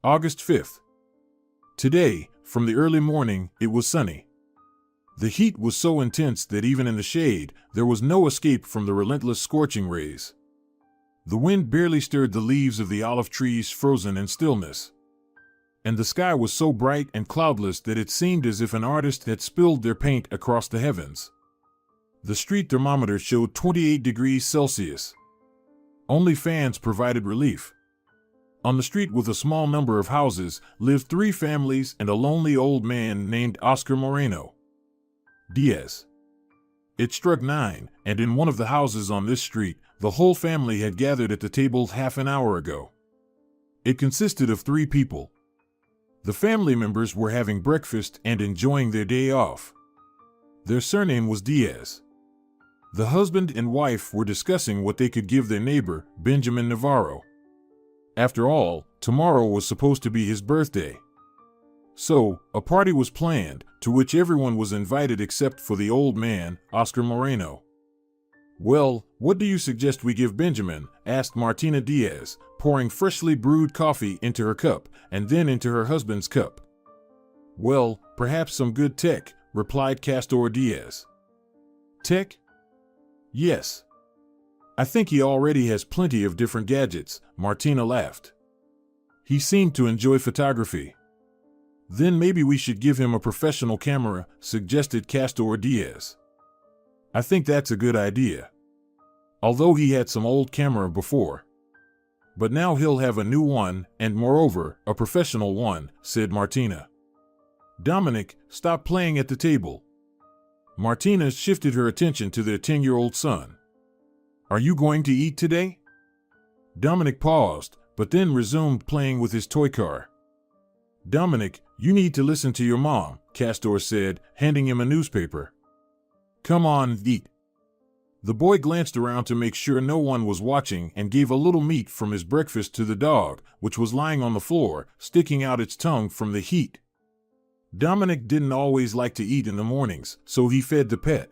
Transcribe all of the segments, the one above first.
August 5th. Today, from the early morning, it was sunny. The heat was so intense that even in the shade, there was no escape from the relentless scorching rays. The wind barely stirred the leaves of the olive trees, frozen in stillness. And the sky was so bright and cloudless that it seemed as if an artist had spilled their paint across the heavens. The street thermometer showed 28 degrees Celsius. Only fans provided relief. On the street, with a small number of houses, lived 3 families and a lonely old man named Oscar Moreno Diaz. It struck 9, and in one of the houses on this street, the whole family had gathered at the table half an hour ago. It consisted of 3 people. The family members were having breakfast and enjoying their day off. Their surname was Diaz. The husband and wife were discussing what they could give their neighbor, Benjamin Navarro. After all, tomorrow was supposed to be his birthday. So, a party was planned, to which everyone was invited except for the old man, Oscar Moreno. "Well, what do you suggest we give Benjamin?" asked Martina Diaz, pouring freshly brewed coffee into her cup and then into her husband's cup. "Well, perhaps some good tech," replied Castor Diaz. "Tech? Yes. I think he already has plenty of different gadgets," Martina laughed. "He seemed to enjoy photography." "Then maybe we should give him a professional camera," suggested Castor Diaz. "I think that's a good idea. Although he had some old camera before. But now he'll have a new one, and moreover, a professional one," said Martina. "Dominic, stop playing at the table." Martina shifted her attention to their 10-year-old son. "Are you going to eat today?" Dominic paused, but then resumed playing with his toy car. "Dominic, you need to listen to your mom," Castor said, handing him a newspaper. "Come on, eat." The boy glanced around to make sure no one was watching and gave a little meat from his breakfast to the dog, which was lying on the floor, sticking out its tongue from the heat. Dominic didn't always like to eat in the mornings, so he fed the pet.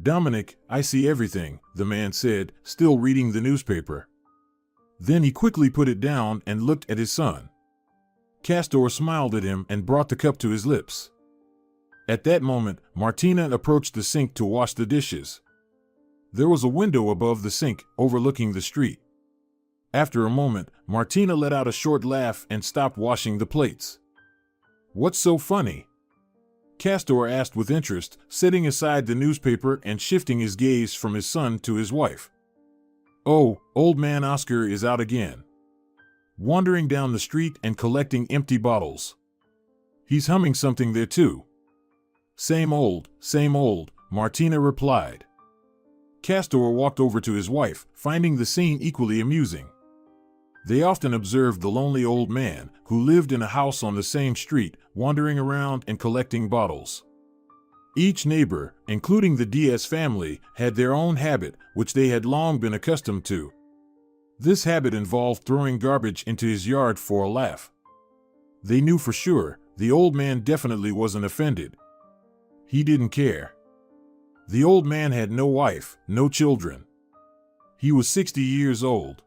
"Dominic, I see everything," the man said, still reading the newspaper. Then he quickly put it down and looked at his son. Castor smiled at him and brought the cup to his lips. At that moment, Martina approached the sink to wash the dishes. There was a window above the sink, overlooking the street. After a moment, Martina let out a short laugh and stopped washing the plates. "What's so funny?" Castor asked with interest, setting aside the newspaper and shifting his gaze from his son to his wife. "Oh, old man Oscar is out again. Wandering down the street and collecting empty bottles. He's humming something there too." Same old," Martina replied. Castor walked over to his wife, finding the scene equally amusing. They often observed the lonely old man, who lived in a house on the same street, wandering around and collecting bottles. Each neighbor, including the Diaz family, had their own habit, which they had long been accustomed to. This habit involved throwing garbage into his yard for a laugh. They knew for sure, the old man definitely wasn't offended. He didn't care. The old man had no wife, no children. He was 60 years old.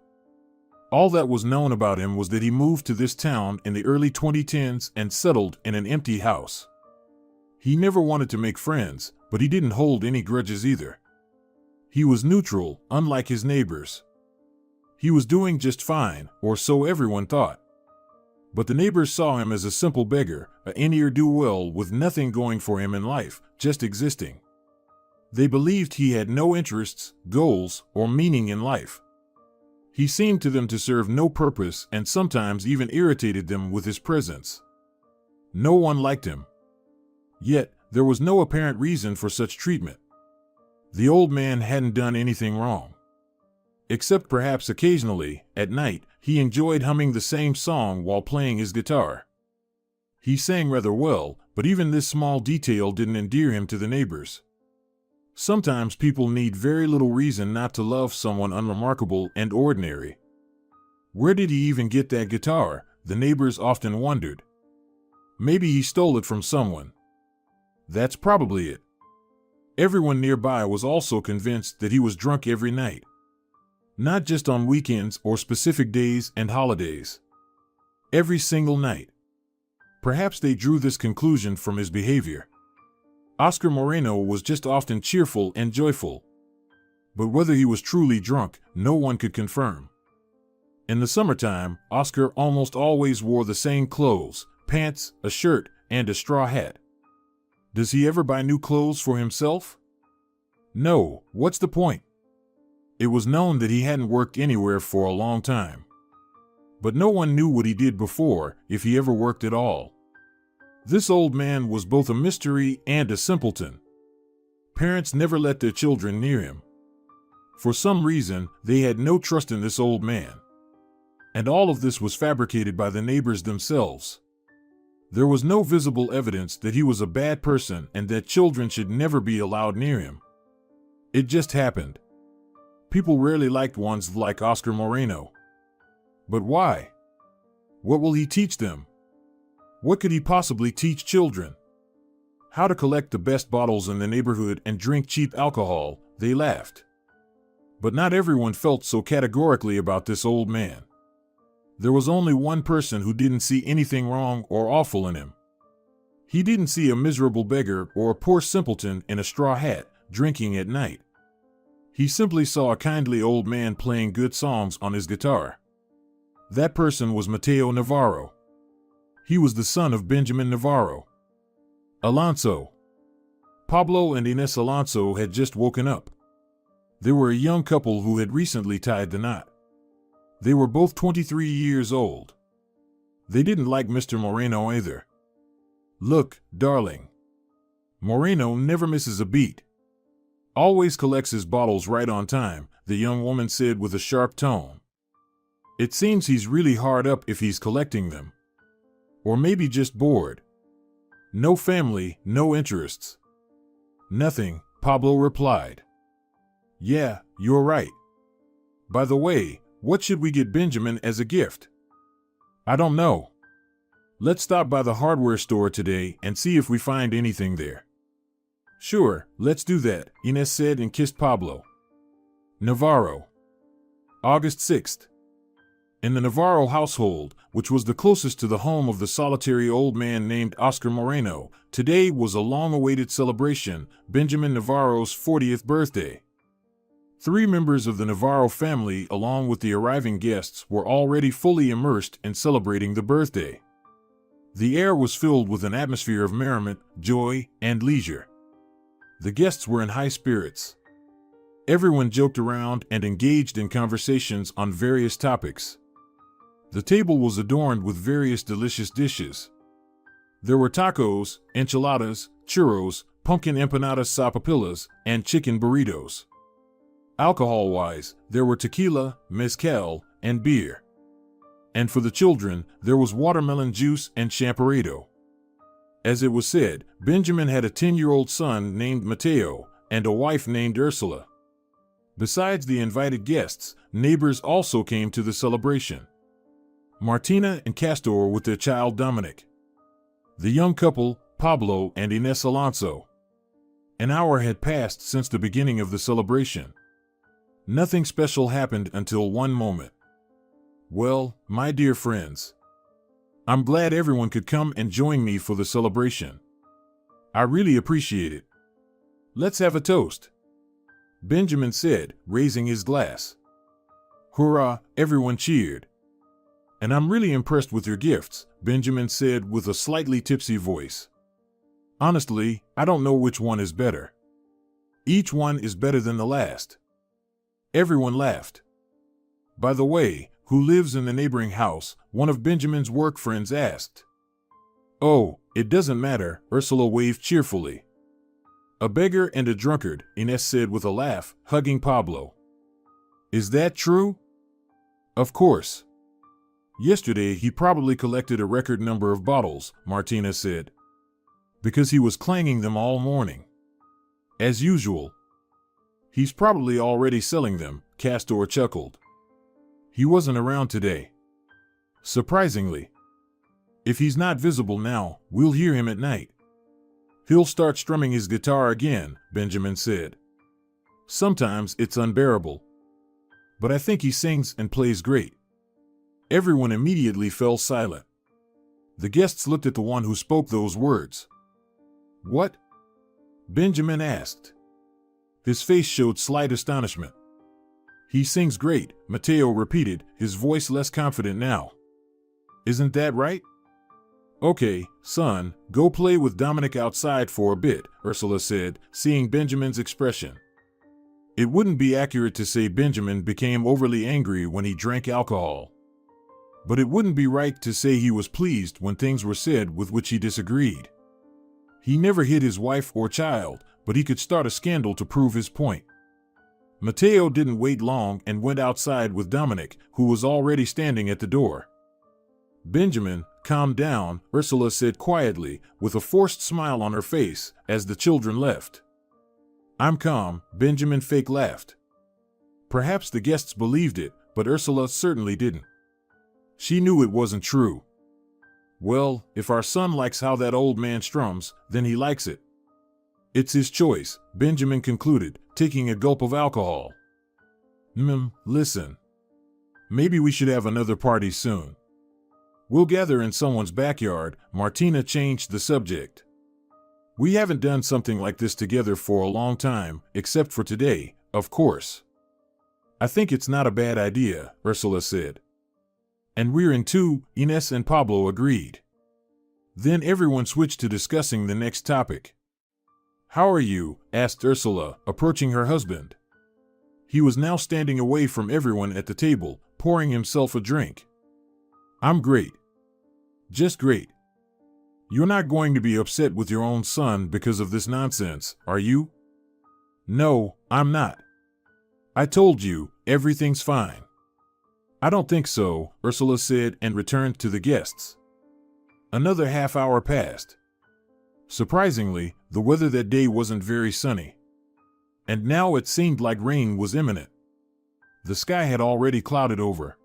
All that was known about him was that he moved to this town in the early 2010s and settled in an empty house. He never wanted to make friends, but he didn't hold any grudges either. He was neutral, unlike his neighbors. He was doing just fine, or so everyone thought. But the neighbors saw him as a simple beggar, a ne'er-do-well with nothing going for him in life, just existing. They believed he had no interests, goals, or meaning in life. He seemed to them to serve no purpose and sometimes even irritated them with his presence. No one liked him. Yet, there was no apparent reason for such treatment. The old man hadn't done anything wrong. Except perhaps occasionally, at night, he enjoyed humming the same song while playing his guitar. He sang rather well, but even this small detail didn't endear him to the neighbors. Sometimes people need very little reason not to love someone unremarkable and ordinary. Where did he even get that guitar? The neighbors often wondered. Maybe he stole it from someone. That's probably it. Everyone nearby was also convinced that he was drunk every night. Not just on weekends or specific days and holidays. Every single night. Perhaps they drew this conclusion from his behavior. Oscar Moreno was just often cheerful and joyful. But whether he was truly drunk, no one could confirm. In the summertime, Oscar almost always wore the same clothes, pants, a shirt, and a straw hat. Does he ever buy new clothes for himself? No, what's the point? It was known that he hadn't worked anywhere for a long time. But no one knew what he did before, if he ever worked at all. This old man was both a mystery and a simpleton. Parents never let their children near him. For some reason, they had no trust in this old man. And all of this was fabricated by the neighbors themselves. There was no visible evidence that he was a bad person and that children should never be allowed near him. It just happened. People rarely liked ones like Oscar Moreno. But why? What will he teach them? What could he possibly teach children? How to collect the best bottles in the neighborhood and drink cheap alcohol, they laughed. But not everyone felt so categorically about this old man. There was only one person who didn't see anything wrong or awful in him. He didn't see a miserable beggar or a poor simpleton in a straw hat, drinking at night. He simply saw a kindly old man playing good songs on his guitar. That person was Mateo Navarro. He was the son of Benjamin Navarro. Alonso. Pablo and Inés Alonso had just woken up. They were a young couple who had recently tied the knot. They were both 23 years old. They didn't like Mr. Moreno either. Look, darling. Moreno never misses a beat. Always collects his bottles right on time, the young woman said with a sharp tone. It seems he's really hard up if he's collecting them. Or maybe just bored. No family, no interests. Nothing, Pablo replied. Yeah, you're right. By the way, what should we get Benjamin as a gift? I don't know. Let's stop by the hardware store today and see if we find anything there. Sure, let's do that, Inés said and kissed Pablo. Navarro. August 6th. In the Navarro household, which was the closest to the home of the solitary old man named Oscar Moreno, today was a long-awaited celebration, Benjamin Navarro's 40th birthday. 3 members of the Navarro family, along with the arriving guests, were already fully immersed in celebrating the birthday. The air was filled with an atmosphere of merriment, joy, and leisure. The guests were in high spirits. Everyone joked around and engaged in conversations on various topics. The table was adorned with various delicious dishes. There were tacos, enchiladas, churros, pumpkin empanadas sapapillas, and chicken burritos. Alcohol-wise, there were tequila, mezcal, and beer. And for the children, there was watermelon juice and champorado. As it was said, Benjamin had a 10-year-old son named Mateo and a wife named Ursula. Besides the invited guests, neighbors also came to the celebration. Martina and Castor with their child Dominic. The young couple, Pablo and Inés Alonso. An hour had passed since the beginning of the celebration. Nothing special happened until one moment. Well, my dear friends, I'm glad everyone could come and join me for the celebration. I really appreciate it. Let's have a toast, Benjamin said, raising his glass. Hurrah, everyone cheered. And I'm really impressed with your gifts, Benjamin said with a slightly tipsy voice. Honestly, I don't know which one is better. Each one is better than the last. Everyone laughed. By the way, who lives in the neighboring house? One of Benjamin's work friends asked. Oh, it doesn't matter, Ursula waved cheerfully. A beggar and a drunkard, Inés said with a laugh, hugging Pablo. Is that true? Of course. Yesterday he probably collected a record number of bottles, Martina said. Because he was clanging them all morning. As usual. He's probably already selling them, Castor chuckled. He wasn't around today. Surprisingly. If he's not visible now, we'll hear him at night. He'll start strumming his guitar again, Benjamin said. Sometimes it's unbearable. But I think he sings and plays great. Everyone immediately fell silent. The guests looked at the one who spoke those words. "What?" Benjamin asked. His face showed slight astonishment. "He sings great," Mateo repeated, his voice less confident now. "Isn't that right?" "Okay, son, go play with Dominic outside for a bit," Ursula said, seeing Benjamin's expression. It wouldn't be accurate to say Benjamin became overly angry when he drank alcohol. But it wouldn't be right to say he was pleased when things were said with which he disagreed. He never hit his wife or child, but he could start a scandal to prove his point. Mateo didn't wait long and went outside with Dominic, who was already standing at the door. "Benjamin, calm down," Ursula said quietly, with a forced smile on her face, as the children left. "I'm calm," Benjamin fake laughed. Perhaps the guests believed it, but Ursula certainly didn't. She knew it wasn't true. "Well, if our son likes how that old man strums, then he likes it. It's his choice," Benjamin concluded, taking a gulp of alcohol. Listen. Maybe we should have another party soon. We'll gather in someone's backyard." Martina changed the subject. "We haven't done something like this together for a long time, except for today, of course." "I think it's not a bad idea," Ursula said. "And we're in too," Ines and Pablo agreed. Then everyone switched to discussing the next topic. "How are you?" asked Ursula, approaching her husband. He was now standing away from everyone at the table, pouring himself a drink. "I'm great. Just great. You're not going to be upset with your own son because of this nonsense, are you?" "No, I'm not. I told you, everything's fine." "I don't think so," Ursula said and returned to the guests. Another half hour passed. Surprisingly, the weather that day wasn't very sunny. And now it seemed like rain was imminent. The sky had already clouded over.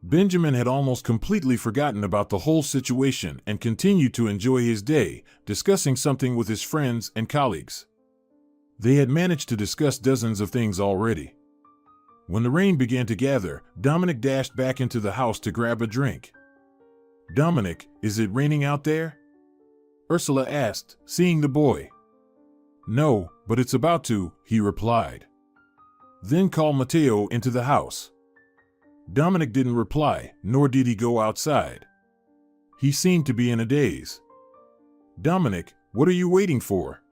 Benjamin had almost completely forgotten about the whole situation and continued to enjoy his day, discussing something with his friends and colleagues. They had managed to discuss dozens of things already. When the rain began to gather, Dominic dashed back into the house to grab a drink. "Dominic, is it raining out there?" Ursula asked, seeing the boy. "No, but it's about to," he replied. "Then call Mateo into the house." Dominic didn't reply, nor did he go outside. He seemed to be in a daze. "Dominic, what are you waiting for?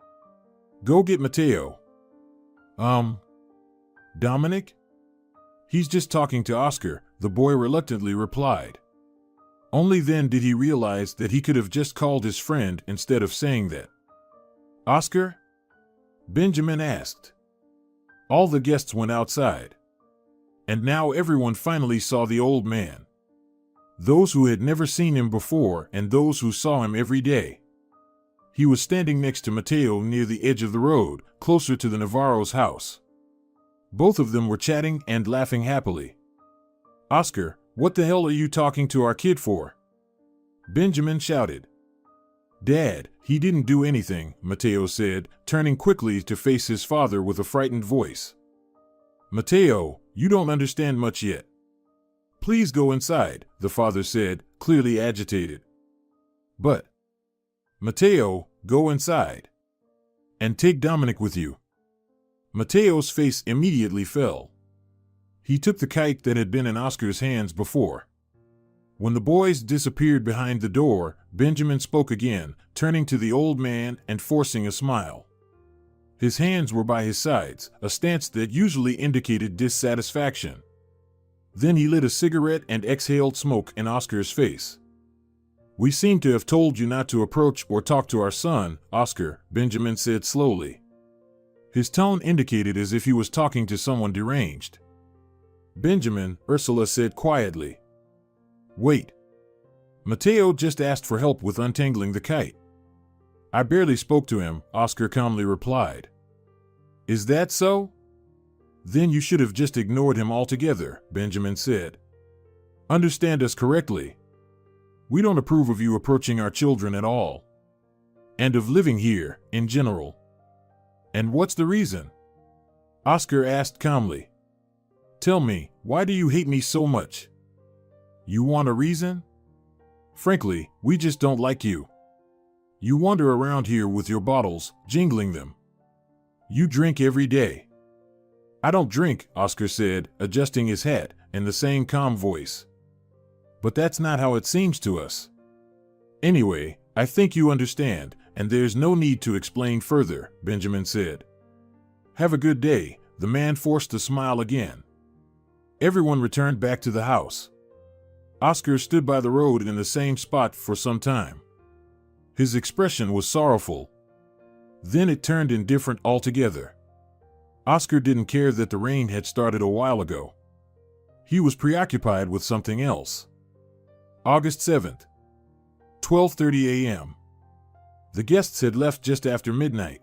Go get Mateo." Dominic? He's just talking to Oscar," the boy reluctantly replied. Only then did he realize that he could have just called his friend instead of saying that. "Oscar?" Benjamin asked. All the guests went outside. And now everyone finally saw the old man. Those who had never seen him before and those who saw him every day. He was standing next to Mateo near the edge of the road, closer to the Navarro's house. Both of them were chatting and laughing happily. "Oscar, what the hell are you talking to our kid for?" Benjamin shouted. "Dad, he didn't do anything," Mateo said, turning quickly to face his father with a frightened voice. "Mateo, you don't understand much yet. Please go inside," the father said, clearly agitated. "But, Mateo, go inside. And take Dominic with you." Mateo's face immediately fell. He took the kite that had been in Oscar's hands before. When the boys disappeared behind the door, Benjamin spoke again, turning to the old man and forcing a smile. His hands were by his sides, a stance that usually indicated dissatisfaction. Then he lit a cigarette and exhaled smoke in Oscar's face. "We seem to have told you not to approach or talk to our son, Oscar," Benjamin said slowly. His tone indicated as if he was talking to someone deranged. "Benjamin," Ursula said quietly. "Wait. Mateo just asked for help with untangling the kite." "I barely spoke to him," Oscar calmly replied. "Is that so? Then you should have just ignored him altogether," Benjamin said. "Understand us correctly. We don't approve of you approaching our children at all. And of living here, in general." "And what's the reason?" Oscar asked calmly. "Tell me, why do you hate me so much? You want a reason?" Frankly, we just don't like you. You wander around here with your bottles, jingling them. You drink every day. I don't drink, Oscar said, adjusting his hat, in the same calm voice. But that's not how it seems to us. Anyway, I think you understand, and there's no need to explain further, Benjamin said. Have a good day, the man forced a smile again. Everyone returned back to the house. Oscar stood by the road in the same spot for some time. His expression was sorrowful. Then it turned indifferent altogether. Oscar didn't care that the rain had started a while ago. He was preoccupied with something else. August 7th, 12:30 a.m. The guests had left just after midnight.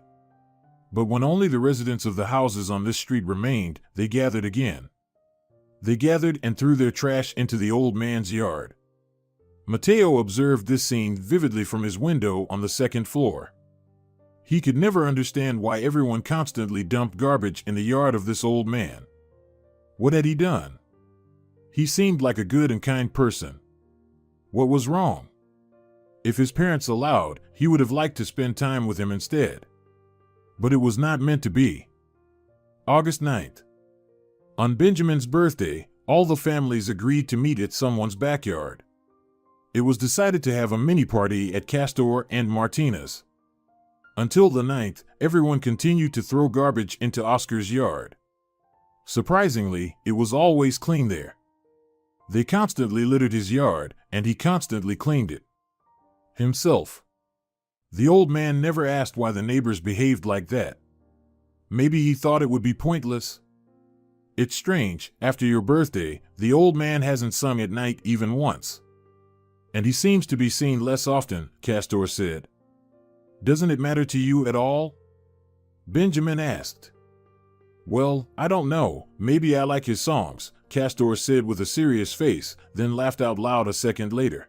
But when only the residents of the houses on this street remained, they gathered again. They gathered and threw their trash into the old man's yard. Mateo observed this scene vividly from his window on the second floor. He could never understand why everyone constantly dumped garbage in the yard of this old man. What had he done? He seemed like a good and kind person. What was wrong? If his parents allowed, he would have liked to spend time with him instead. But it was not meant to be. August 9th. On Benjamin's birthday, all the families agreed to meet at someone's backyard. It was decided to have a mini-party at Castor and Martina's. Until the 9th, everyone continued to throw garbage into Oscar's yard. Surprisingly, it was always clean there. They constantly littered his yard, and he constantly cleaned it himself. The old man never asked why the neighbors behaved like that. Maybe he thought it would be pointless. It's strange, after your birthday, the old man hasn't sung at night even once. And he seems to be seen less often, Castor said. Doesn't it matter to you at all? Benjamin asked. Well, I don't know, maybe I like his songs, Castor said with a serious face, then laughed out loud a second later.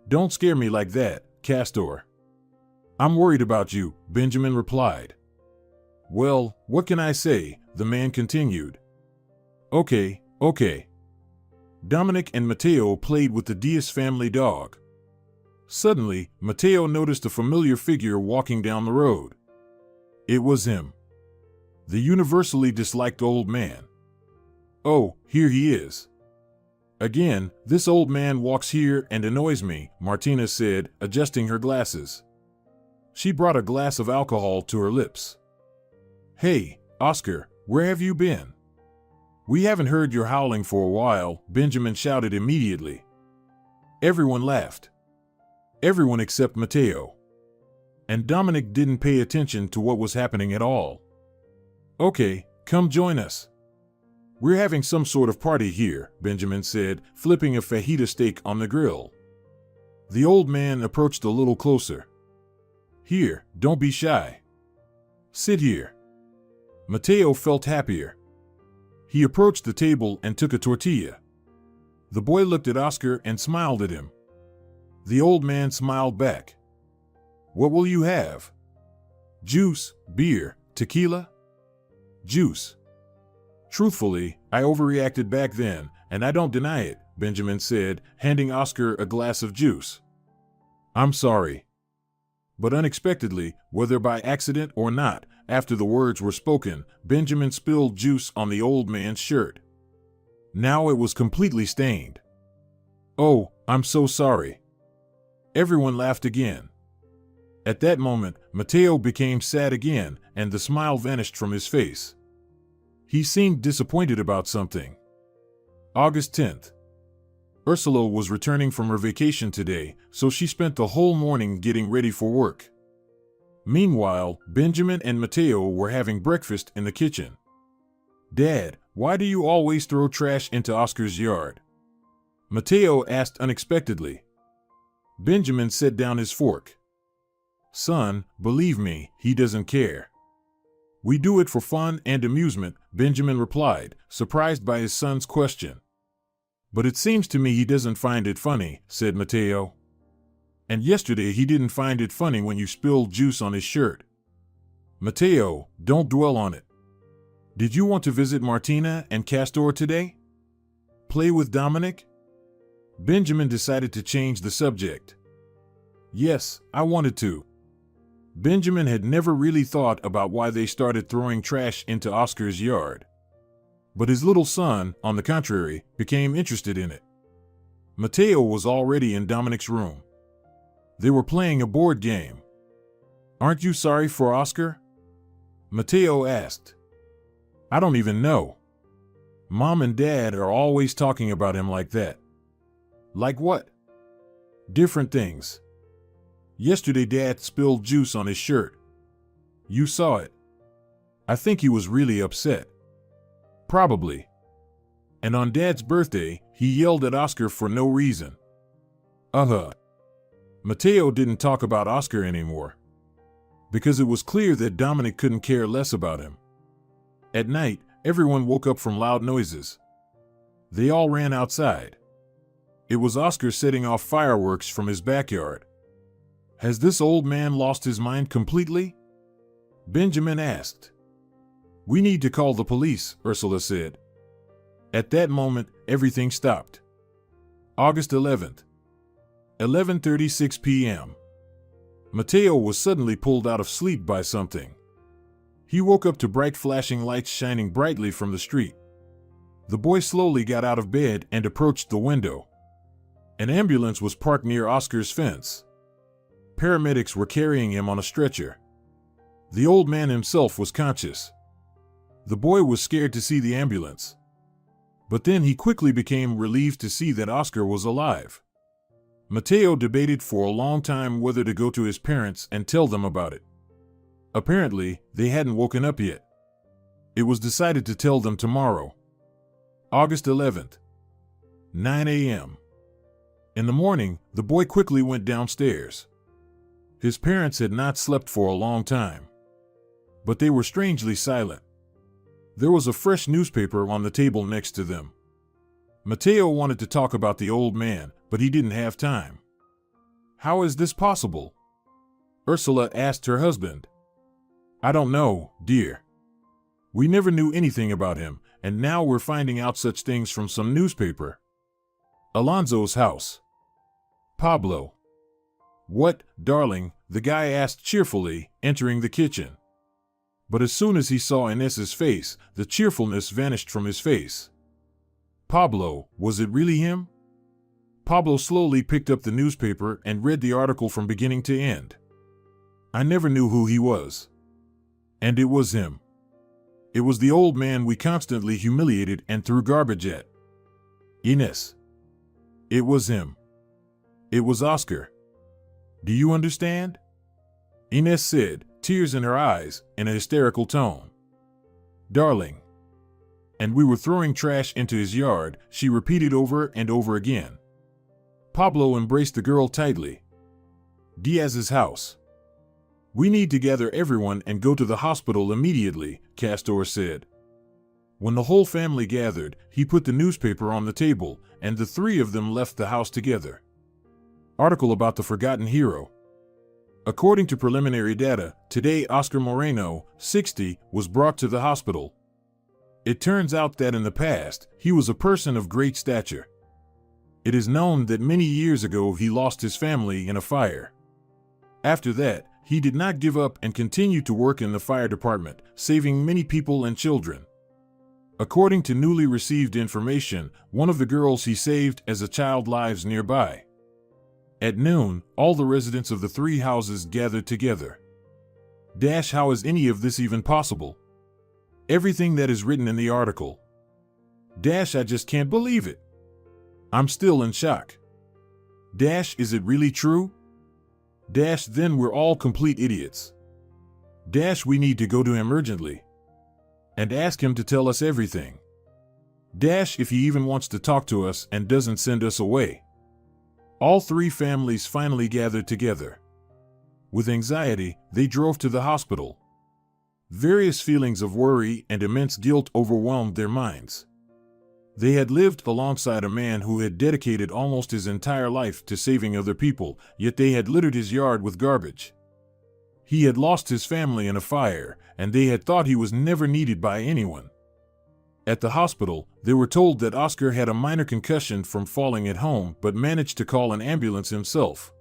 Don't scare me like that, Castor. I'm worried about you, Benjamin replied. Well, what can I say? The man continued. Okay. Dominic and Mateo played with the Diaz family dog. Suddenly, Mateo noticed a familiar figure walking down the road. It was him. The universally disliked old man. Oh, here he is. Again, this old man walks here and annoys me, Martina said, adjusting her glasses. She brought a glass of alcohol to her lips. Hey, Oscar, where have you been? We haven't heard your howling for a while, Benjamin shouted immediately. Everyone laughed. Everyone except Mateo. And Dominic didn't pay attention to what was happening at all. Okay, come join us. We're having some sort of party here, Benjamin said, flipping a fajita steak on the grill. The old man approached a little closer. Here, don't be shy. Sit here. Mateo felt happier. He approached the table and took a tortilla. The boy looked at Oscar and smiled at him. The old man smiled back. What will you have? Juice, beer, tequila? Juice. Truthfully, I overreacted back then, and I don't deny it, Benjamin said, handing Oscar a glass of juice. I'm sorry. But unexpectedly, whether by accident or not, after the words were spoken, Benjamin spilled juice on the old man's shirt. Now it was completely stained. Oh, I'm so sorry. Everyone laughed again. At that moment, Mateo became sad again, and the smile vanished from his face. He seemed disappointed about something. August 10th. Ursula was returning from her vacation today, so she spent the whole morning getting ready for work. Meanwhile, Benjamin and Mateo were having breakfast in the kitchen. Dad, why do you always throw trash into Oscar's yard? Mateo asked unexpectedly. Benjamin set down his fork. Son, believe me, he doesn't care. We do it for fun and amusement, Benjamin replied, surprised by his son's question. But it seems to me he doesn't find it funny, said Mateo. And yesterday he didn't find it funny when you spilled juice on his shirt. Mateo, don't dwell on it. Did you want to visit Martina and Castor today? Play with Dominic? Benjamin decided to change the subject. Yes, I wanted to. Benjamin had never really thought about why they started throwing trash into Oscar's yard. But his little son, on the contrary, became interested in it. Mateo was already in Dominic's room. They were playing a board game. "Aren't you sorry for Oscar?" Mateo asked. "I don't even know. Mom and Dad are always talking about him like that." "Like what?" "Different things. Yesterday Dad spilled juice on his shirt. You saw it. I think he was really upset." "Probably. And on Dad's birthday, he yelled at Oscar for no reason." Mateo didn't talk about Oscar anymore, because it was clear that Dominic couldn't care less about him. At night, everyone woke up from loud noises. They all ran outside. It was Oscar setting off fireworks from his backyard. "Has this old man lost his mind completely?" Benjamin asked. "We need to call the police," Ursula said. At that moment, everything stopped. August 11th. 11:36 p.m. Mateo was suddenly pulled out of sleep by something. He woke up to bright flashing lights shining brightly from the street. The boy slowly got out of bed and approached the window. An ambulance was parked near Oscar's fence. Paramedics were carrying him on a stretcher. The old man himself was conscious. The boy was scared to see the ambulance. But then he quickly became relieved to see that Oscar was alive. Mateo debated for a long time whether to go to his parents and tell them about it. Apparently, they hadn't woken up yet. It was decided to tell them tomorrow. August 11th. 9 a.m. In the morning, the boy quickly went downstairs. His parents had not slept for a long time, but they were strangely silent. There was a fresh newspaper on the table next to them. Mateo wanted to talk about the old man, but he didn't have time. "How is this possible?" Ursula asked her husband. "I don't know, dear. We never knew anything about him, and now we're finding out such things from some newspaper." Alonzo's house. Pablo. "What, darling?" the guy asked cheerfully, entering the kitchen. But as soon as he saw Inez's face, the cheerfulness vanished from his face. "Pablo, was it really him?" Pablo slowly picked up the newspaper and read the article from beginning to end. "I never knew who he was. And it was him. It was the old man we constantly humiliated and threw garbage at. Inez. It was him. It was Oscar. Do you understand?" Inez said, tears in her eyes, in a hysterical tone. "Darling. And we were throwing trash into his yard," she repeated over and over again. Pablo embraced the girl tightly. "Diaz's house. We need to gather everyone and go to the hospital immediately," Castor said. When the whole family gathered, he put the newspaper on the table, and the three of them left the house together. Article about the forgotten hero. According to preliminary data, today Oscar Moreno, 60, was brought to the hospital. It turns out that in the past, he was a person of great stature. It is known that many years ago he lost his family in a fire. After that, he did not give up and continued to work in the fire department, saving many people and children. According to newly received information, one of the girls he saved as a child lives nearby. At noon, all the residents of the three houses gathered together. How is any of this even possible? Everything that is written in the article. I just can't believe it. I'm still in shock. Is it really true? Then we're all complete idiots. We need to go to him urgently and ask him to tell us everything. If he even wants to talk to us and doesn't send us away. All three families finally gathered together. With anxiety, they drove to the hospital. Various feelings of worry and immense guilt overwhelmed their minds. They had lived alongside a man who had dedicated almost his entire life to saving other people, yet they had littered his yard with garbage. He had lost his family in a fire, and they had thought he was never needed by anyone. At the hospital, they were told that Oscar had a minor concussion from falling at home but managed to call an ambulance himself.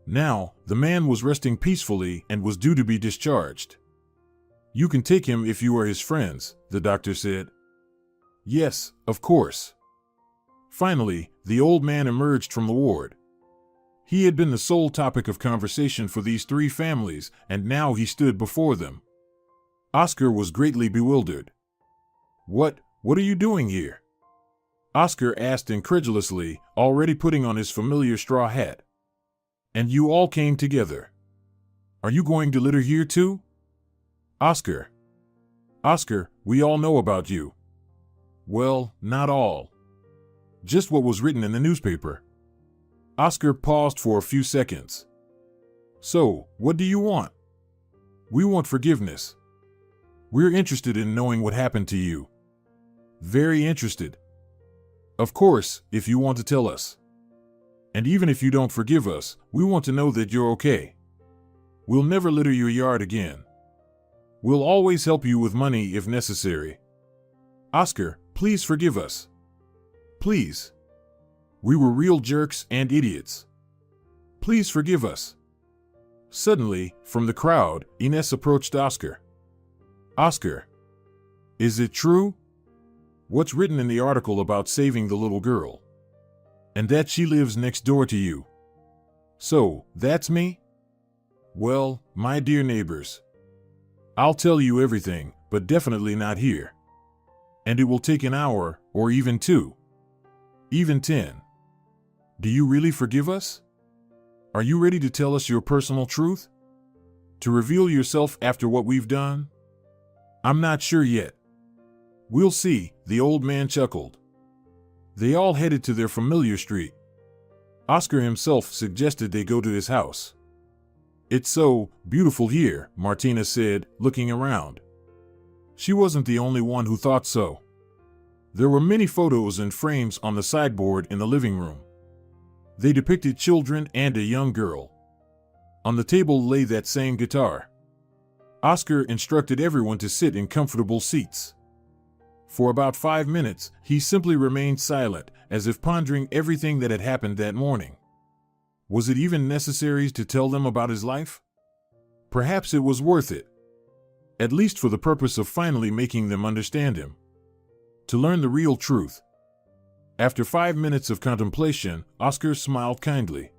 Now, the man was resting peacefully and was due to be discharged. "You can take him if you are his friends," the doctor said. "Yes, of course." Finally, the old man emerged from the ward. He had been the sole topic of conversation for these three families, and now he stood before them. Oscar was greatly bewildered. What are you doing here?" Oscar asked incredulously, already putting on his familiar straw hat. "And you all came together. Are you going to litter here too?" Oscar, we all know about you." "Well, not all. Just what was written in the newspaper." Oscar paused for a few seconds. "So, what do you want?" "We want forgiveness. We're interested in knowing what happened to you." "Very interested." "Of course, if you want to tell us. And even if you don't forgive us, we want to know that you're okay. We'll never litter your yard again. We'll always help you with money if necessary. Oscar, please forgive us. Please. We were real jerks and idiots. Please forgive us." Suddenly, from the crowd, Ines approached Oscar. "Oscar, is it true? What's written in the article about saving the little girl? And that she lives next door to you? So, that's me? Well, my dear neighbors, I'll tell you everything, but definitely not here. And it will take an hour, or even 2. Even 10. Do you really forgive us? Are you ready to tell us your personal truth? To reveal yourself after what we've done? I'm not sure yet. We'll see," the old man chuckled. They all headed to their familiar street. Oscar himself suggested they go to his house. "It's so beautiful here," Martina said, looking around. She wasn't the only one who thought so. There were many photos and frames on the sideboard in the living room. They depicted children and a young girl. On the table lay that same guitar. Oscar instructed everyone to sit in comfortable seats. For about 5 minutes, he simply remained silent, as if pondering everything that had happened that morning. Was it even necessary to tell them about his life? Perhaps it was worth it. At least for the purpose of finally making them understand him. To learn the real truth. After 5 minutes of contemplation, Oscar smiled kindly.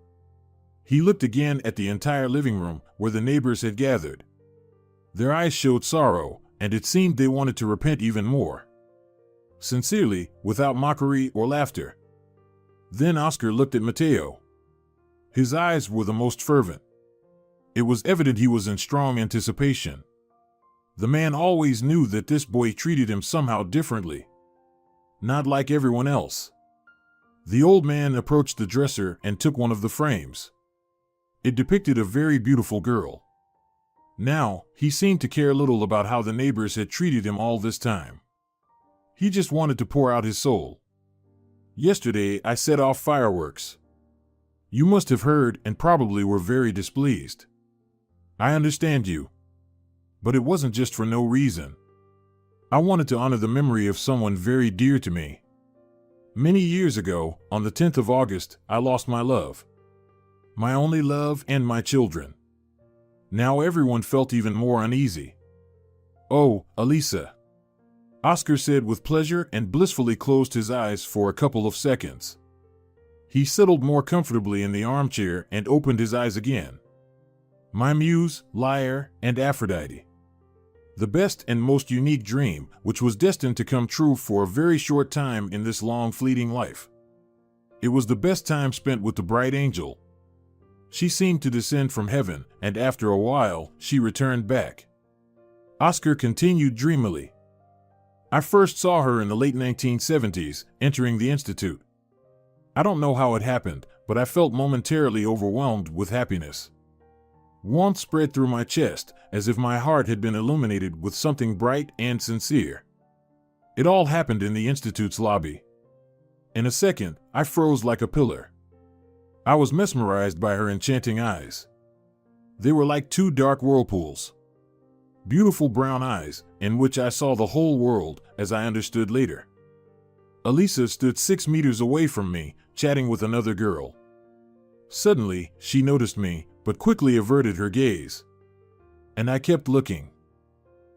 He looked again at the entire living room where the neighbors had gathered. Their eyes showed sorrow, and it seemed they wanted to repent even more. Sincerely, without mockery or laughter. Then Oscar looked at Mateo. His eyes were the most fervent. It was evident he was in strong anticipation. The man always knew that this boy treated him somehow differently. Not like everyone else. The old man approached the dresser and took one of the frames. It depicted a very beautiful girl. Now, he seemed to care little about how the neighbors had treated him all this time. He just wanted to pour out his soul. "Yesterday I set off fireworks. You must have heard and probably were very displeased. I understand you. But it wasn't just for no reason. I wanted to honor the memory of someone very dear to me. Many years ago, on the 10th of August, I lost my love. My only love and my children. Now everyone felt even more uneasy. Oh, Elisa," Oscar said with pleasure and blissfully closed his eyes for a couple of seconds. He settled more comfortably in the armchair and opened his eyes again. "My muse, lyre, and Aphrodite. The best and most unique dream, which was destined to come true for a very short time in this long fleeting life. It was the best time spent with the bright angel. She seemed to descend from heaven, and after a while, she returned back." Oscar continued dreamily. "I first saw her in the late 1970s, entering the Institute. I don't know how it happened, but I felt momentarily overwhelmed with happiness. Warmth spread through my chest, as if my heart had been illuminated with something bright and sincere. It all happened in the Institute's lobby. In a second, I froze like a pillar. I was mesmerized by her enchanting eyes. They were like 2 dark whirlpools. Beautiful brown eyes, in which I saw the whole world, as I understood later. Elisa stood 6 meters away from me, chatting with another girl. Suddenly, she noticed me, but quickly averted her gaze. And I kept looking.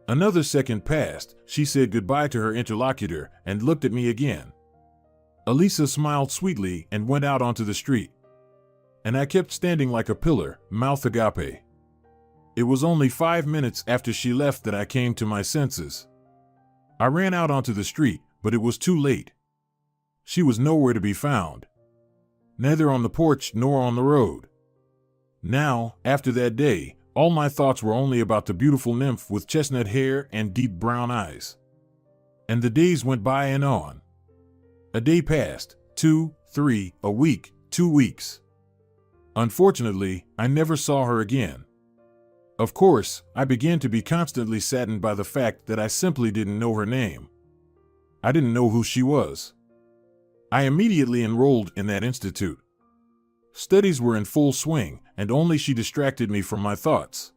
Another second passed, she said goodbye to her interlocutor and looked at me again. Elisa smiled sweetly and went out onto the street. And I kept standing like a pillar, mouth agape. It was only 5 minutes after she left that I came to my senses. I ran out onto the street, but it was too late. She was nowhere to be found. Neither on the porch nor on the road. Now, after that day, all my thoughts were only about the beautiful nymph with chestnut hair and deep brown eyes. And the days went by and on. A day passed, 2, 3, a week, 2 weeks. Unfortunately, I never saw her again. Of course, I began to be constantly saddened by the fact that I simply didn't know her name. I didn't know who she was. I immediately enrolled in that institute. Studies were in full swing, and only she distracted me from my thoughts.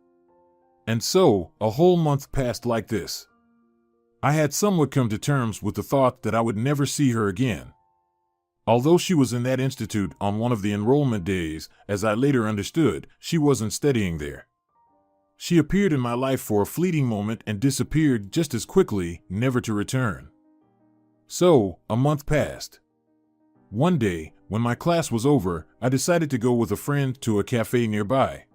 And so, a whole month passed like this. I had somewhat come to terms with the thought that I would never see her again. Although she was in that institute on one of the enrollment days, as I later understood, she wasn't studying there. She appeared in my life for a fleeting moment and disappeared just as quickly, never to return. So, a month passed. One day, when my class was over, I decided to go with a friend to a cafe nearby.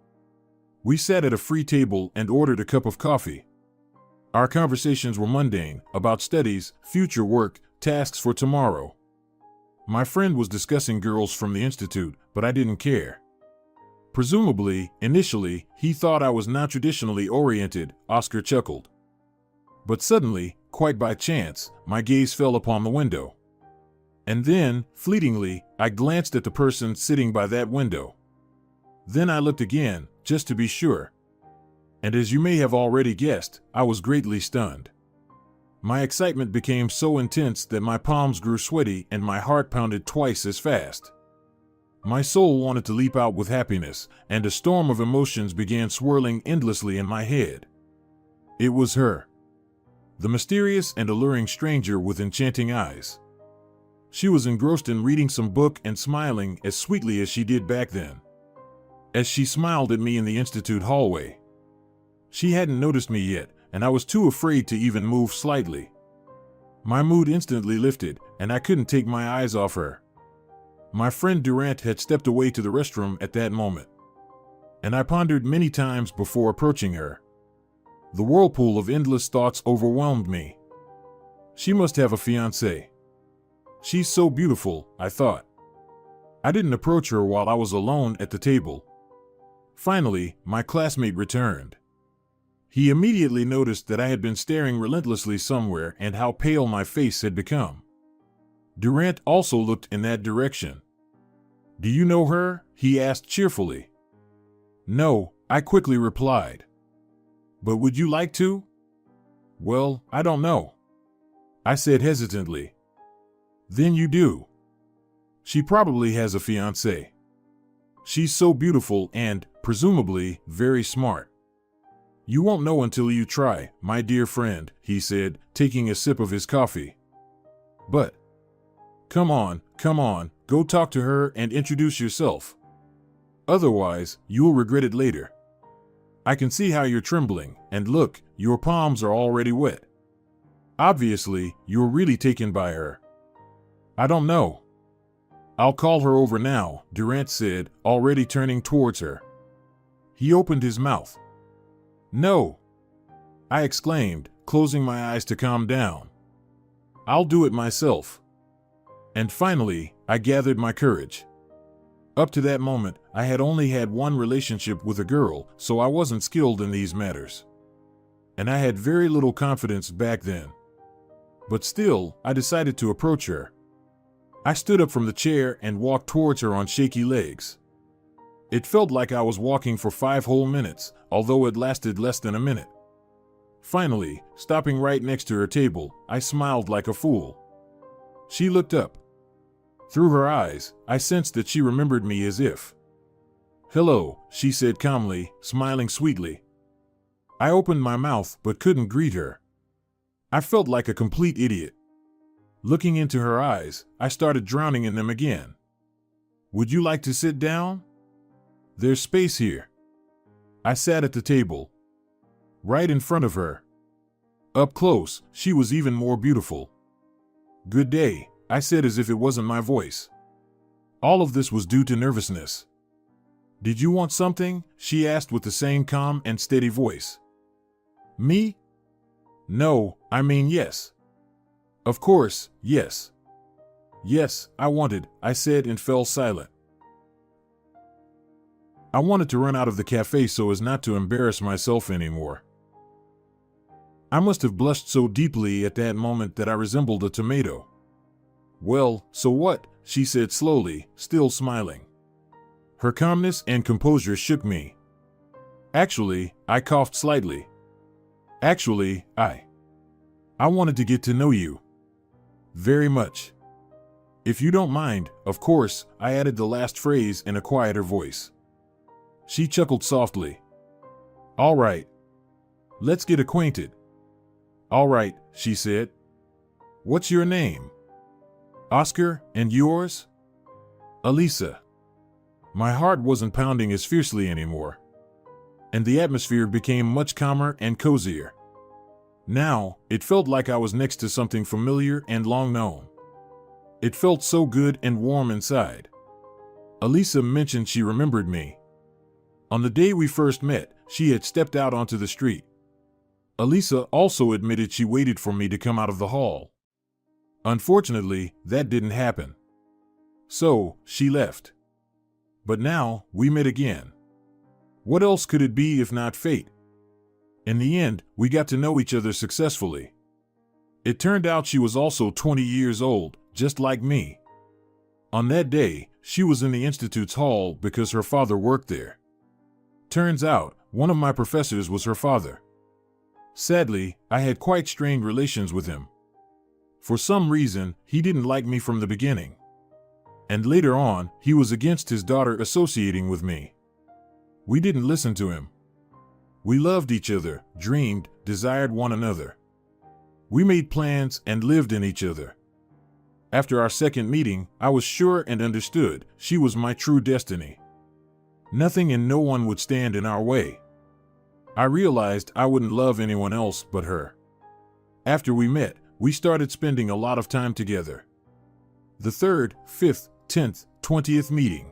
We sat at a free table and ordered a cup of coffee. Our conversations were mundane, about studies, future work, tasks for tomorrow. My friend was discussing girls from the institute, but I didn't care. Presumably, initially, he thought I was not traditionally oriented, Oscar chuckled. But suddenly, quite by chance, my gaze fell upon the window. And then, fleetingly, I glanced at the person sitting by that window. Then I looked again, just to be sure. And as you may have already guessed, I was greatly stunned. My excitement became so intense that my palms grew sweaty and my heart pounded twice as fast. My soul wanted to leap out with happiness, and a storm of emotions began swirling endlessly in my head. It was her. The mysterious and alluring stranger with enchanting eyes. She was engrossed in reading some book and smiling as sweetly as she did back then. As she smiled at me in the institute hallway. She hadn't noticed me yet, and I was too afraid to even move slightly. My mood instantly lifted, and I couldn't take my eyes off her. My friend Durant had stepped away to the restroom at that moment. And I pondered many times before approaching her. The whirlpool of endless thoughts overwhelmed me. She must have a fiancé. She's so beautiful, I thought. I didn't approach her while I was alone at the table. Finally, my classmate returned. He immediately noticed that I had been staring relentlessly somewhere and how pale my face had become. Durant also looked in that direction. "Do you know her?" he asked cheerfully. "No," I quickly replied. "But would you like to?" "Well, I don't know," I said hesitantly. "Then you do. She probably has a fiancé. She's so beautiful and, presumably, very smart." "You won't know until you try, my dear friend," he said, taking a sip of his coffee. "But, come on, go talk to her and introduce yourself. Otherwise, you'll regret it later. I can see how you're trembling, and look, your palms are already wet. Obviously, you're really taken by her." "I don't know." "I'll call her over now," Durant said, already turning towards her. He opened his mouth. "No," I exclaimed, closing my eyes to calm down. "I'll do it myself." And finally, I gathered my courage. Up to that moment, I had only had one relationship with a girl, so I wasn't skilled in these matters. And I had very little confidence back then. But still, I decided to approach her. I stood up from the chair and walked towards her on shaky legs. It felt like I was walking for 5 whole minutes, although it lasted less than a minute. Finally, stopping right next to her table, I smiled like a fool. She looked up. Through her eyes, I sensed that she remembered me as if. "Hello," she said calmly, smiling sweetly. I opened my mouth but couldn't greet her. I felt like a complete idiot. Looking into her eyes, I started drowning in them again. Would you like to sit down? There's space here. I sat at the table, right in front of her. Up close, she was even more beautiful. Good day, I said as if it wasn't my voice. All of this was due to nervousness. Did you want something? She asked with the same calm and steady voice. Me? No, I mean yes. Of course, yes. Yes, I wanted, I said and fell silent. I wanted to run out of the cafe so as not to embarrass myself anymore. I must have blushed so deeply at that moment that I resembled a tomato. Well, so what? She said slowly, still smiling. Her calmness and composure shook me. Actually, I coughed slightly. Actually, I wanted to get to know you. Very much. If you don't mind, of course, I added the last phrase in a quieter voice. She chuckled softly. All right. Let's get acquainted. All right, she said. What's your name? Oscar, and yours? Elisa. My heart wasn't pounding as fiercely anymore, and the atmosphere became much calmer and cozier. Now, it felt like I was next to something familiar and long known. It felt so good and warm inside. Elisa mentioned she remembered me. On the day we first met, she had stepped out onto the street. Elisa also admitted she waited for me to come out of the hall. Unfortunately, that didn't happen. So, she left. But now, we met again. What else could it be if not fate? In the end, we got to know each other successfully. It turned out she was also 20 years old, just like me. On that day, she was in the Institute's hall because her father worked there. Turns out, one of my professors was her father. Sadly, I had quite strained relations with him. For some reason, he didn't like me from the beginning. And later on, he was against his daughter associating with me. We didn't listen to him. We loved each other, dreamed, desired one another. We made plans and lived in each other. After our second meeting, I was sure and understood she was my true destiny. Nothing and no one would stand in our way. I realized I wouldn't love anyone else but her. After we met, we started spending a lot of time together. The 3rd, 5th, 10th, 20th meeting.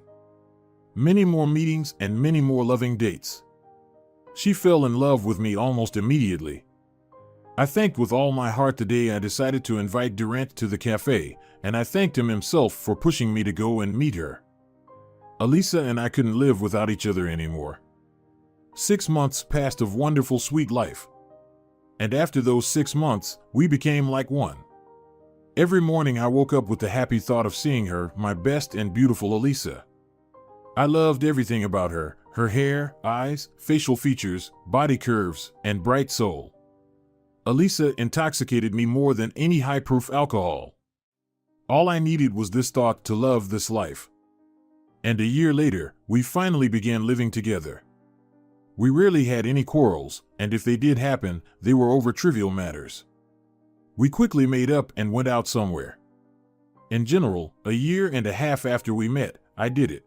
Many more meetings and many more loving dates. She fell in love with me almost immediately. I thanked with all my heart the day I decided to invite Durant to the cafe, and I thanked him himself for pushing me to go and meet her. Elisa and I couldn't live without each other anymore. 6 months passed of wonderful, sweet life. And after those 6 months, we became like one. Every morning I woke up with the happy thought of seeing her, my best and beautiful Elisa. I loved everything about her, her hair, eyes, facial features, body curves, and bright soul. Elisa intoxicated me more than any high-proof alcohol. All I needed was this thought to love this life. And a year later, we finally began living together. We rarely had any quarrels, and if they did happen, they were over trivial matters. We quickly made up and went out somewhere. In general, a year and a half after we met, I did it.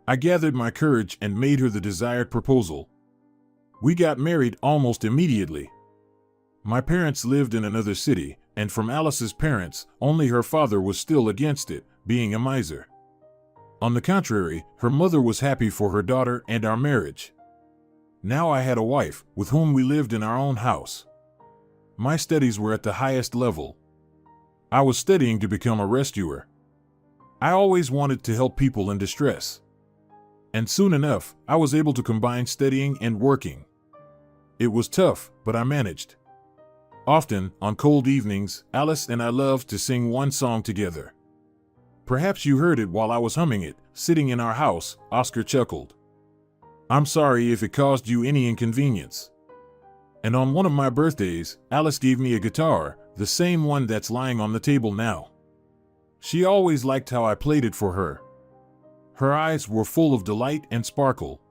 I gathered my courage and made her the desired proposal. We got married almost immediately. My parents lived in another city, and from Alice's parents, only her father was still against it, being a miser. On the contrary, her mother was happy for her daughter and our marriage. Now I had a wife, with whom we lived in our own house. My studies were at the highest level. I was studying to become a rescuer. I always wanted to help people in distress. And soon enough, I was able to combine studying and working. It was tough, but I managed. Often, on cold evenings, Alice and I loved to sing one song together. Perhaps you heard it while I was humming it, sitting in our house, Oscar chuckled. I'm sorry if it caused you any inconvenience. And on one of my birthdays, Alice gave me a guitar, the same one that's lying on the table now. She always liked how I played it for her. Her eyes were full of delight and sparkle.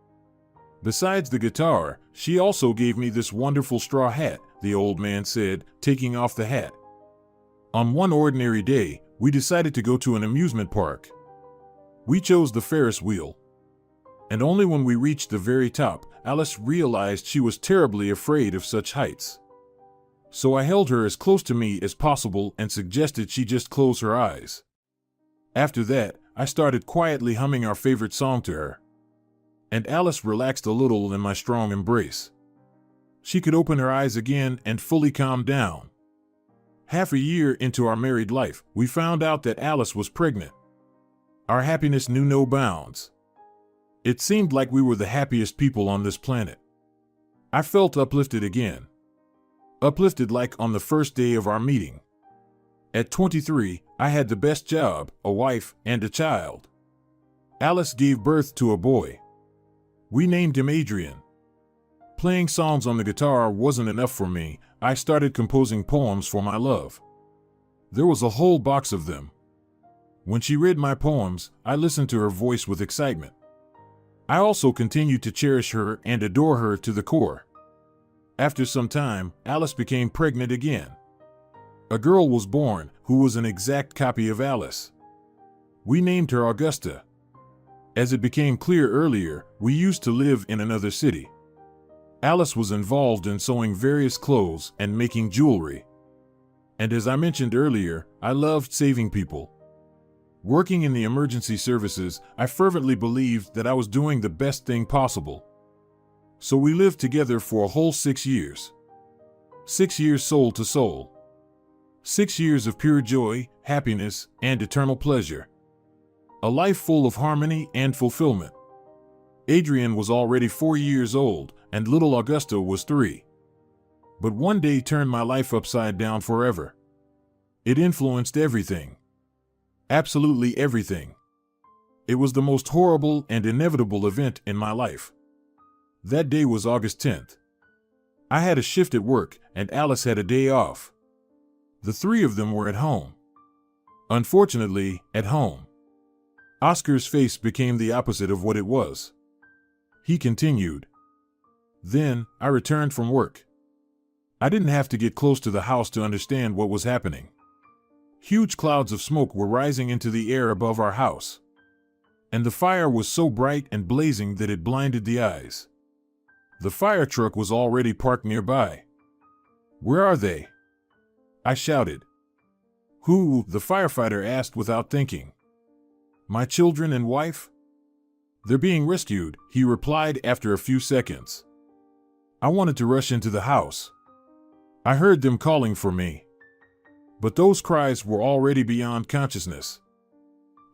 Besides the guitar, she also gave me this wonderful straw hat, the old man said, taking off the hat. On one ordinary day, we decided to go to an amusement park. We chose the Ferris wheel. And only when we reached the very top, Alice realized she was terribly afraid of such heights. So I held her as close to me as possible and suggested she just close her eyes. After that, I started quietly humming our favorite song to her. And Alice relaxed a little in my strong embrace. She could open her eyes again and fully calm down. Half a year into our married life, we found out that Alice was pregnant. Our happiness knew no bounds. It seemed like we were the happiest people on this planet. I felt uplifted again. Uplifted like on the first day of our meeting. At 23, I had the best job, a wife, and a child. Alice gave birth to a boy. We named him Adrian. Playing songs on the guitar wasn't enough for me. I started composing poems for my love. There was a whole box of them. When she read my poems, I listened to her voice with excitement. I also continued to cherish her and adore her to the core. After some time, Alice became pregnant again. A girl was born who was an exact copy of Alice. We named her Augusta. As it became clear earlier, we used to live in another city. Alice was involved in sewing various clothes and making jewelry. And as I mentioned earlier, I loved saving people. Working in the emergency services, I fervently believed that I was doing the best thing possible. So we lived together for a whole 6 years. 6 years soul to soul. 6 years of pure joy, happiness, and eternal pleasure. A life full of harmony and fulfillment. Adrian was already 4 years old, and little Augusta was 3. But one day turned my life upside down forever. It influenced everything. Absolutely everything. It was the most horrible and inevitable event in my life. That day was August 10th. I had a shift at work, and Alice had a day off. The three of them were at home. Unfortunately, at home. Oscar's face became the opposite of what it was. He continued. Then, I returned from work. I didn't have to get close to the house to understand what was happening. Huge clouds of smoke were rising into the air above our house. And the fire was so bright and blazing that it blinded the eyes. The fire truck was already parked nearby. "Where are they?" I shouted. "Who?" the firefighter asked without thinking. "My children and wife? They're being rescued," he replied after a few seconds. I wanted to rush into the house. I heard them calling for me. But those cries were already beyond consciousness.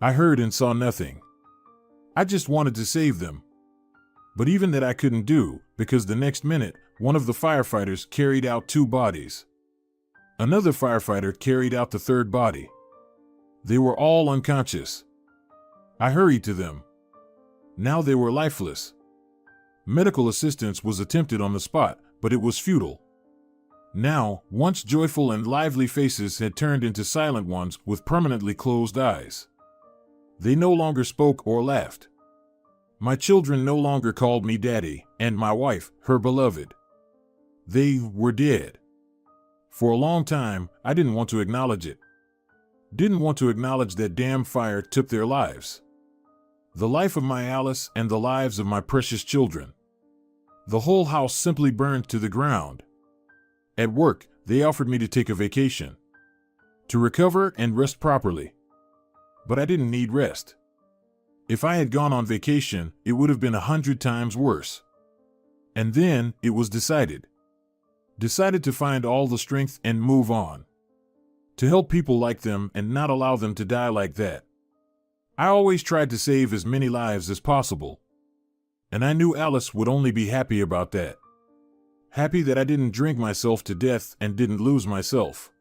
I heard and saw nothing. I just wanted to save them. But even that I couldn't do, because the next minute, one of the firefighters carried out 2 bodies. Another firefighter carried out the 3rd body. They were all unconscious. I hurried to them. Now they were lifeless. Medical assistance was attempted on the spot, but it was futile. Now, once joyful and lively faces had turned into silent ones with permanently closed eyes. They no longer spoke or laughed. My children no longer called me daddy, and my wife, her beloved. They were dead. For a long time, I didn't want to acknowledge it. Didn't want to acknowledge that damn fire took their lives. The life of my Alice and the lives of my precious children. The whole house simply burned to the ground. At work, they offered me to take a vacation. To recover and rest properly. But I didn't need rest. If I had gone on vacation, it would have been 100 times worse. And then, it was decided. Decided to find all the strength and move on. To help people like them and not allow them to die like that. I always tried to save as many lives as possible. And I knew Alice would only be happy about that. Happy that I didn't drink myself to death and didn't lose myself.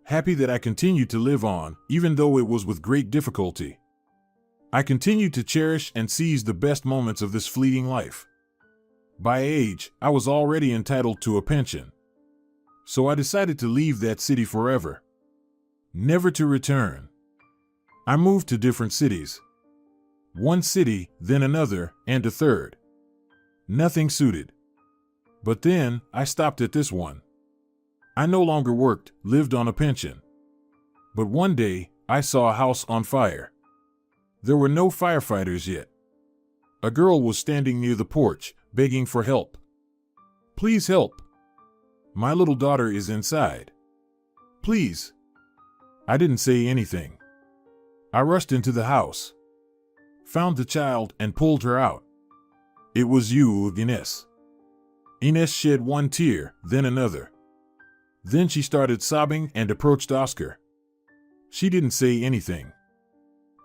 Happy that I continued to live on, even though it was with great difficulty. I continued to cherish and seize the best moments of this fleeting life. By age, I was already entitled to a pension. So I decided to leave that city forever. Never to return. I moved to different cities. One city, then another, and a third. Nothing suited. But then, I stopped at this one. I no longer worked, lived on a pension. But one day, I saw a house on fire. There were no firefighters yet. A girl was standing near the porch, begging for help. Please help. My little daughter is inside. Please. I didn't say anything. I rushed into the house, found the child, and pulled her out. It was you, Ines. Ines shed one tear, then another. Then she started sobbing and approached Oscar. She didn't say anything.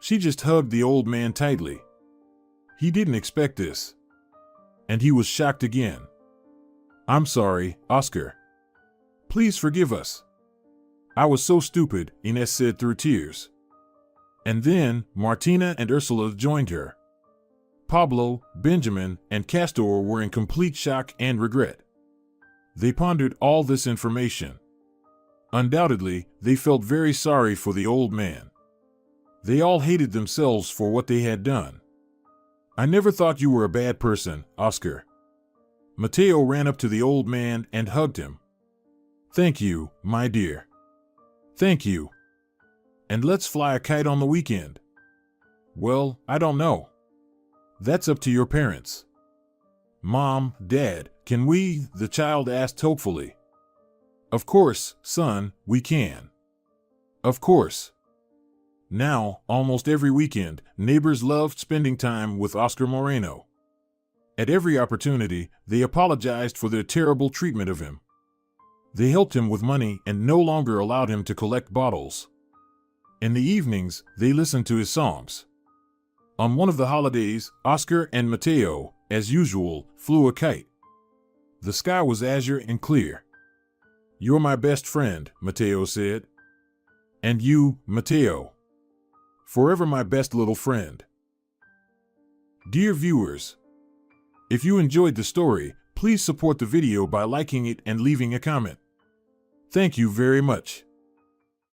She just hugged the old man tightly. He didn't expect this. And he was shocked again. I'm sorry, Oscar. Please forgive us. I was so stupid, Ines said through tears. And then Martina and Ursula joined her. Pablo, Benjamin, and Castor were in complete shock and regret. They pondered all this information. Undoubtedly, they felt very sorry for the old man. They all hated themselves for what they had done. I never thought you were a bad person, Oscar. Mateo ran up to the old man and hugged him. Thank you, my dear. Thank you. And let's fly a kite on the weekend. Well, I don't know. That's up to your parents. Mom, Dad, can we? The child asked hopefully. Of course, son, we can. Of course. Now, almost every weekend, neighbors loved spending time with Oscar Moreno. At every opportunity, they apologized for their terrible treatment of him. They helped him with money and no longer allowed him to collect bottles. In the evenings, they listened to his songs. On one of the holidays, Oscar and Mateo, as usual, flew a kite. The sky was azure and clear. You're my best friend, Mateo said. And you, Mateo. Forever my best little friend. Dear viewers, if you enjoyed the story, please support the video by liking it and leaving a comment. Thank you very much.